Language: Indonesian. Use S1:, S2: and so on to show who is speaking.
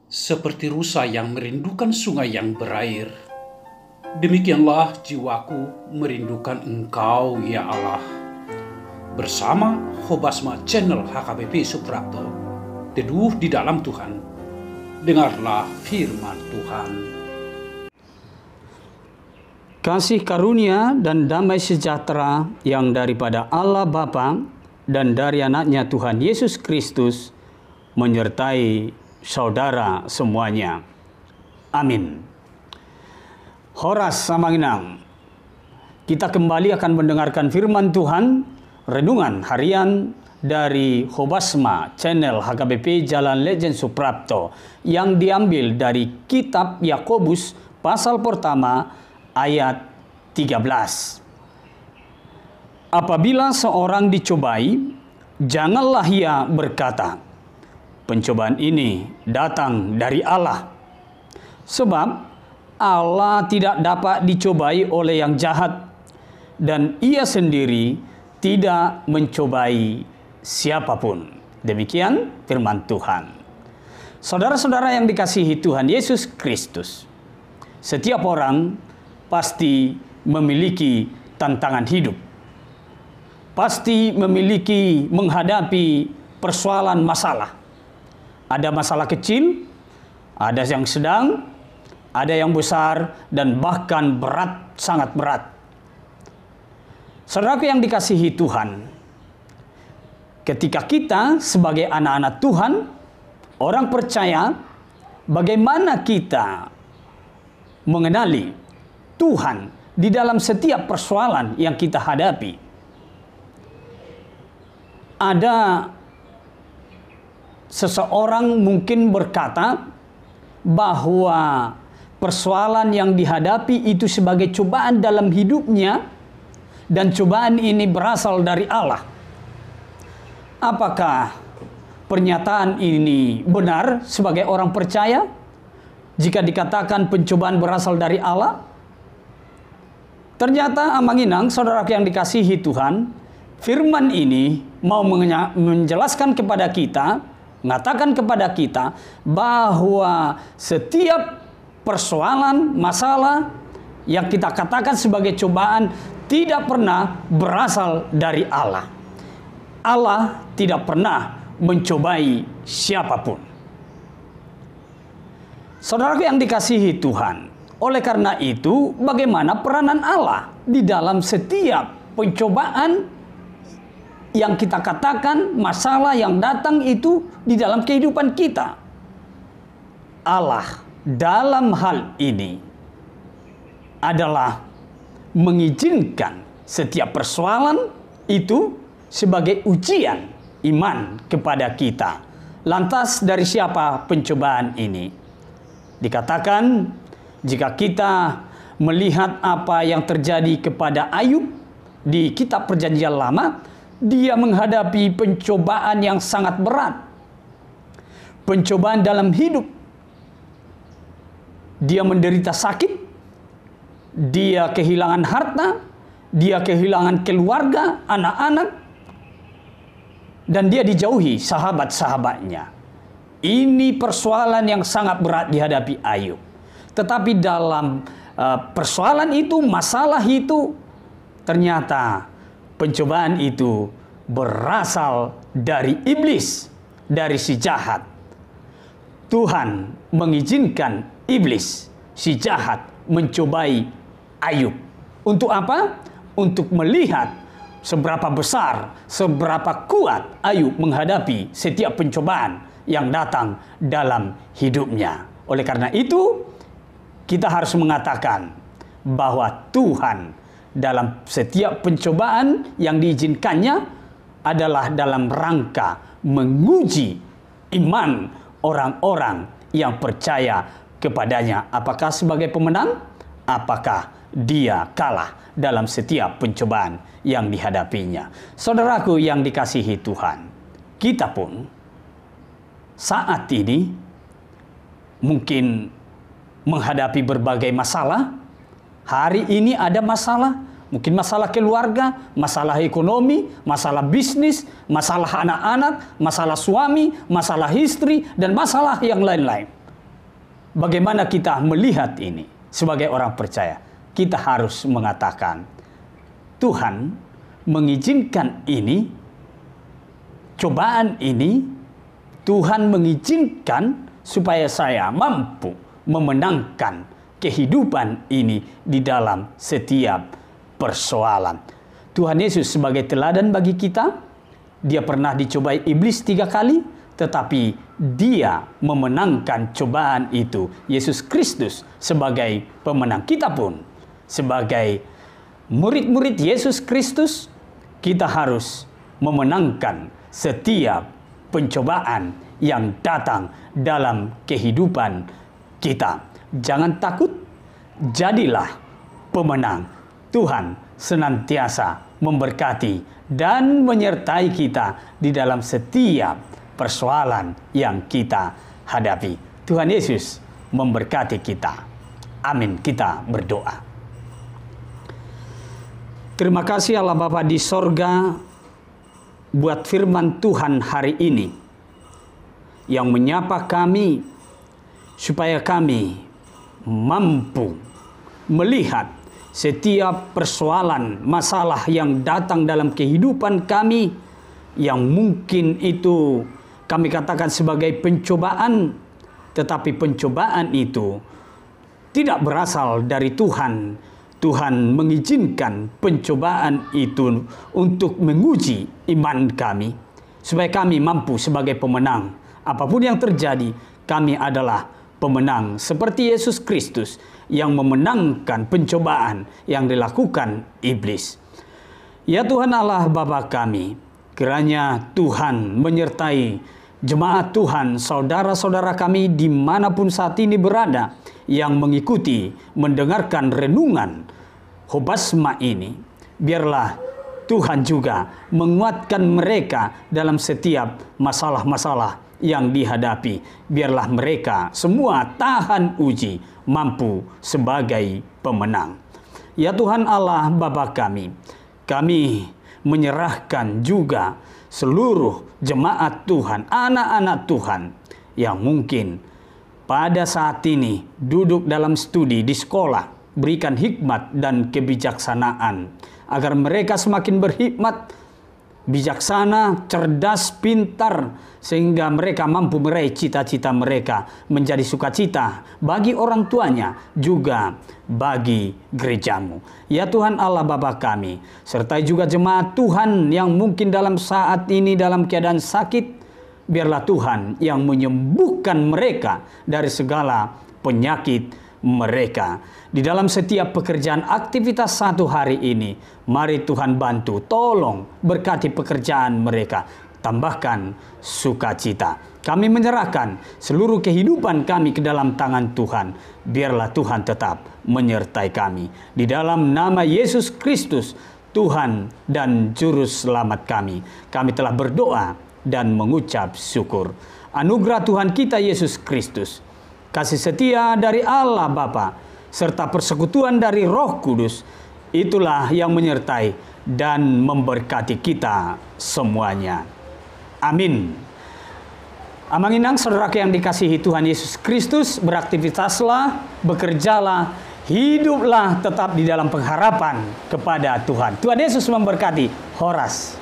S1: seperti rusa yang merindukan sungai yang berair. Demikianlah jiwaku merindukan Engkau, ya Allah. Bersama Hobasma Channel HKBP Suprapto, teduh di dalam Tuhan. Dengarlah firman Tuhan.
S2: Kasih karunia dan damai sejahtera yang daripada Allah Bapa dan dari anaknya Tuhan Yesus Kristus menyertai saudara semuanya. Amin. Horas Samanginang. Kita kembali akan mendengarkan firman Tuhan, renungan harian dari Hobasma Channel HKBP Jalan Lejen Suprapto yang diambil dari kitab Yakobus pasal pertama ayat 13. Apabila seorang dicobai, janganlah ia berkata, pencobaan ini datang dari Allah. Sebab Allah tidak dapat dicobai oleh yang jahat, dan ia sendiri tidak mencobai siapapun. Demikian firman Tuhan. Saudara-saudara yang dikasihi Tuhan Yesus Kristus, setiap orang pasti memiliki tantangan hidup. Pasti memiliki menghadapi persoalan masalah. Ada masalah kecil, ada yang sedang, ada yang besar, dan bahkan berat, sangat berat. Saudaraku yang dikasihi Tuhan, ketika kita sebagai anak-anak Tuhan, orang percaya, bagaimana kita mengenali Tuhan di dalam setiap persoalan yang kita hadapi. Ada seseorang mungkin berkata bahwa persoalan yang dihadapi itu sebagai cobaan dalam hidupnya, dan cobaan ini berasal dari Allah. Apakah pernyataan ini benar sebagai orang percaya? Jika dikatakan pencobaan berasal dari Allah, ternyata Amanginang, saudara yang dikasihi Tuhan, firman ini mau menjelaskan kepada kita, mengatakan kepada kita bahwa setiap persoalan, masalah yang kita katakan sebagai cobaan tidak pernah berasal dari Allah. Allah tidak pernah mencobai siapapun. Saudaraku yang dikasihi Tuhan, oleh karena itu, bagaimana peranan Allah di dalam setiap pencobaan yang kita katakan masalah yang datang itu di dalam kehidupan kita? Allah dalam hal ini adalah mengizinkan setiap persoalan itu sebagai ujian iman kepada kita. Lantas dari siapa pencobaan ini? Dikatakan jika kita melihat apa yang terjadi kepada Ayub di kitab Perjanjian Lama, dia menghadapi pencobaan yang sangat berat. Pencobaan dalam hidup. Dia menderita sakit, dia kehilangan harta, dia kehilangan keluarga, anak-anak, dan dia dijauhi sahabat-sahabatnya. Ini persoalan yang sangat berat dihadapi Ayub. Tetapi dalam persoalan itu, masalah itu, ternyata pencobaan itu berasal dari iblis, dari si jahat. Tuhan mengizinkan iblis, si jahat, mencobai Ayub. Untuk apa? Untuk melihat seberapa besar, seberapa kuat Ayub menghadapi setiap pencobaan yang datang dalam hidupnya. Oleh karena itu, kita harus mengatakan bahwa Tuhan dalam setiap pencobaan yang diizinkannya adalah dalam rangka menguji iman orang-orang yang percaya kepadanya. Apakah sebagai pemenang? Apakah dia kalah dalam setiap pencobaan yang dihadapinya? Saudaraku yang dikasihi Tuhan, kita pun saat ini mungkin menghadapi berbagai masalah. Hari ini ada masalah, mungkin masalah keluarga, masalah ekonomi, masalah bisnis, masalah anak-anak, masalah suami, masalah istri, dan masalah yang lain-lain. bagaimana kita melihat ini sebagai orang percaya? Kita harus mengatakan, Tuhan mengizinkan ini, cobaan ini, Tuhan mengizinkan supaya saya mampu memenangkan kehidupan ini di dalam setiap persoalan. Tuhan Yesus sebagai teladan bagi kita, dia pernah dicobai iblis 3 kali, tetapi dia memenangkan cobaan itu. Yesus Kristus sebagai pemenang. Kita pun sebagai murid-murid Yesus Kristus, kita harus memenangkan setiap pencobaan yang datang dalam kehidupan kita. Jangan takut, jadilah pemenang. Tuhan senantiasa memberkati dan menyertai kita di dalam setiap persoalan yang kita hadapi. Tuhan Yesus memberkati kita. Amin. Kita berdoa. Terima kasih Allah Bapa di sorga buat firman Tuhan hari ini yang menyapa kami supaya kami mampu melihat setiap persoalan, masalah yang datang dalam kehidupan kami, yang mungkin itu kami katakan sebagai pencobaan, tetapi pencobaan itu tidak berasal dari Tuhan. Tuhan mengizinkan pencobaan itu untuk menguji iman kami, supaya kami mampu sebagai pemenang. Apapun yang terjadi, kami adalah pemenang seperti Yesus Kristus yang memenangkan pencobaan yang dilakukan iblis. Ya Tuhan Allah Bapa kami, kiranya Tuhan menyertai jemaat Tuhan, saudara-saudara kami dimanapun saat ini berada, yang mengikuti, mendengarkan renungan Hobasma ini. Biarlah Tuhan juga menguatkan mereka dalam setiap masalah-masalah yang dihadapi. Biarlah mereka semua tahan uji, mampu sebagai pemenang. Ya Tuhan Allah Bapa kami menyerahkan juga seluruh jemaat Tuhan, anak-anak Tuhan yang mungkin pada saat ini duduk dalam studi di sekolah. Berikan hikmat dan kebijaksanaan agar mereka semakin berhikmat, bijaksana, cerdas, pintar, sehingga mereka mampu meraih cita-cita mereka menjadi sukacita bagi orang tuanya, juga bagi gerejamu. Ya Tuhan Allah Bapa kami, sertai juga jemaat Tuhan yang mungkin dalam saat ini dalam keadaan sakit, biarlah Tuhan yang menyembuhkan mereka dari segala penyakit mereka. Di dalam setiap pekerjaan aktivitas satu hari ini, mari Tuhan bantu, tolong berkati pekerjaan mereka, tambahkan sukacita. Kami menyerahkan seluruh kehidupan kami ke dalam tangan Tuhan. Biarlah Tuhan tetap menyertai kami. Di dalam nama Yesus Kristus, Tuhan dan Juru Selamat kami, kami telah berdoa dan mengucap syukur. Anugerah Tuhan kita Yesus Kristus, kasih setia dari Allah Bapa, serta persekutuan dari Roh Kudus, itulah yang menyertai dan memberkati kita semuanya. Amin. Amanginang saudara yang dikasihi Tuhan Yesus Kristus, beraktivitaslah, bekerjalah, hiduplah tetap di dalam pengharapan kepada Tuhan. Tuhan Yesus memberkati. Horas.